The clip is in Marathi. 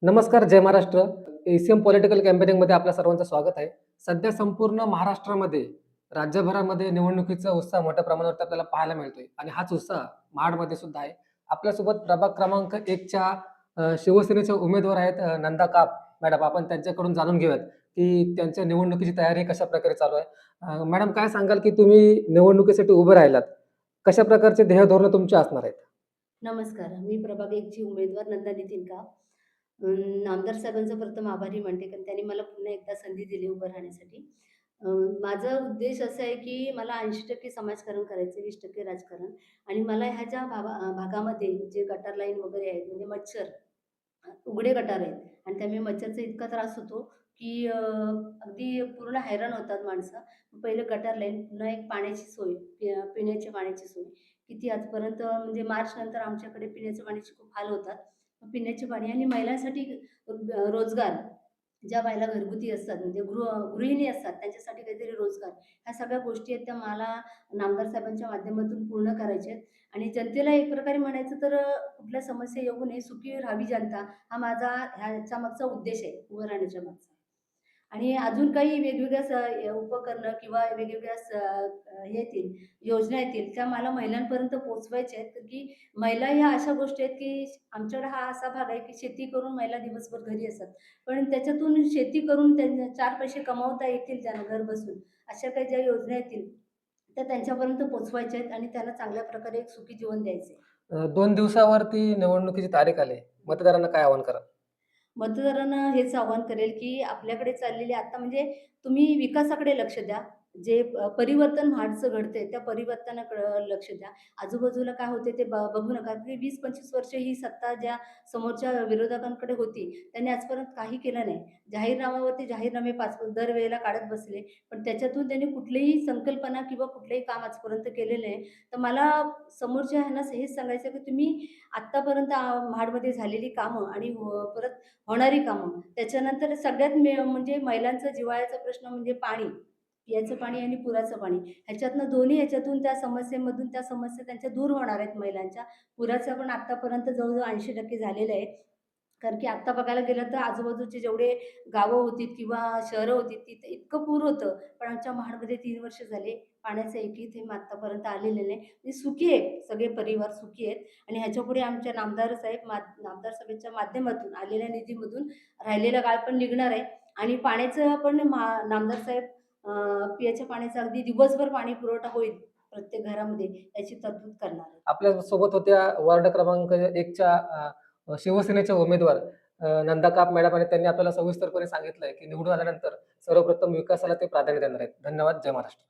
नमस्कार, जय महाराष्ट्र. एसीएम पॉलिटिकल कॅम्पेनिंगमध्ये आपल्या सर्वांचं स्वागत आहे. सध्या संपूर्ण महाराष्ट्रामध्ये, राज्यभरामध्ये निवडणुकीचा उत्साह मोठ्या प्रमाणावरती आपल्याला पाहायला मिळतोय आणि हाच उत्साह महाडमध्ये सुद्धा आहे. आपल्यासोबत प्रभाग क्रमांक 1च्या शिवसेनेचे उमेदवार आहेत नंदा काप मॅडम. आपण त्यांच्याकडून जाणून घेऊयात, की त्यांच्या निवडणुकीची तयारी कशाप्रकारे चालू आहे. मॅडम काय सांगाल, की तुम्ही निवडणुकीसाठी उभे राहिलात. कशा प्रकारचे ध्येय-धोरणं तुमची असणार आहेत? नमस्कार. मी प्रभाग 1 ची उमेदवार नंदा नितीन काप. नामदार साहेबांचा प्रथम आभारी मानते, कारण त्यांनी मला पुन्हा एकदा संधी दिली उभं राहण्यासाठी. अ, माझा उद्देश असा आहे, की मला 80% समाजकारण करायचं आहे, 20% राजकारण. आणि मला ह्या ज्या भागामध्ये जे गटार लाईन वगैरे आहेत, म्हणजे मच्छर, उघडे गटार आहेत आणि त्यामुळे मच्छरचा इतका त्रास होतो, की अगदी पूर्ण हैराण होतात माणसं. पहिलं गटार लाईन, पुन्हा एक पाण्याची सोय, पिण्याच्या पाण्याची सोय. किती आजपर्यंत म्हणजे मार्च नंतर आमच्याकडे पिण्याच्या पाण्याचे खूप हाल होतात. पिण्याचे पाणी आणि महिलांसाठी रोजगार. ज्या बायला घरगुती असतात म्हणजे गृहिणी असतात त्यांच्यासाठी काहीतरी रोजगार. ह्या सगळ्या गोष्टी आहेत त्या मला नामदार साहेबांच्या माध्यमातून पूर्ण करायच्या आहेत. आणि जनतेला एक प्रकारे म्हणायचं तर कुठल्या समस्या येऊ नये, सुखी राहावी जनता, हा माझा ह्याच्या मागचा उद्देश आहे, उभं राहण्याच्या मागचा. आणि अजून काही वेगवेगळ्या उपकरणं किंवा वेगवेगळ्या हे येतील, योजना येतील, त्या मला महिलांपर्यंत पोहोचवायच्या आहेत. तर की महिला ह्या अशा गोष्टी आहेत, की आमच्याकडे हा असा भाग आहे, की शेती करून महिला दिवसभर घरी असतात. पण त्याच्यातून शेती करून त्यांना 4 पैसे कमावता येतील त्यांना घर बसून. अशा काही ज्या योजना येतील, त्या त्यांच्यापर्यंत पोहोचवायच्या आहेत आणि त्यांना चांगल्या प्रकारे एक सुखी जीवन द्यायचं आहे. 2 दिवसावरती निवडणुकीची तारीख आली आहे. मतदारांना काय आवाहन कराल? मतदारांना हेच आवाहन करेल, की आपल्याकडे चाललेले आता म्हणजे तुम्ही विकासाकडे लक्ष द्या. जे परिवर्तन महाडचं घडतंय, त्या परिवर्तनाकडं लक्ष द्या. आजूबाजूला काय होते ते बघू नका. की 20-25 वर्ष ही सत्ता ज्या समोरच्या विरोधकांकडे होती, त्यांनी आजपर्यंत काही केलं नाही. जाहीरनाम्यावरती जाहीरनामे दरवेळेला काढत बसले. पण त्याच्यातून त्यांनी कुठलीही संकल्पना किंवा कुठलंही काम आजपर्यंत केलेलं नाही. तर मला समोरच्या ह्यांना हेच सांगायचं, की तुम्ही आत्तापर्यंत महाडमध्ये झालेली कामं आणि परत होणारी कामं. त्याच्यानंतर सगळ्यात म्हणजे महिलांचा जिव्हाळ्याचा प्रश्न म्हणजे पाणी. पिण्याचं पाणी आणि पुराचं पाणी. ह्याच्यातनं दोन्ही ह्याच्यातून त्या समस्येमधून त्या समस्या त्यांच्या दूर होणार आहेत महिलांच्या. पुराचं पण आत्तापर्यंत जवळ-जवळ 80% झालेलं आहे. कारण की आत्ता बघायला गेलं तर आजूबाजूचे जेवढे गावं होती किंवा शहरं होती तिथे इतकं पूर होतं. पण आमच्या महाडमध्ये 3 वर्ष झाले पाण्याचं एकही थेंब आत्तापर्यंत आलेलं नाही. म्हणजे सुखी आहेत, सगळे परिवार सुखी आहेत. आणि ह्याच्यापुढे आमच्या नामदार साहेब नामदार साहेबांच्या माध्यमातून आलेल्या निधीमधून राहिलेला काळ पण निघणार आहे. आणि पाण्याचं पण नामदार साहेब पिण्याच्या पाण्याचा अगदी दिवसभर पाणी पुरवठा होईल प्रत्येक घरामध्ये याची तरतूद करणार आहे. आपल्यासोबत होत्या वार्ड क्रमांक 1च्या शिवसेनेच्या उमेदवार नंदा काप मॅडम आणि त्यांनी आपल्याला सविस्तरपणे सांगितलंय, की निवडून आल्यानंतर सर्वप्रथम विकासाला ते प्राधान्य देणार आहेत. धन्यवाद. जय महाराष्ट्र.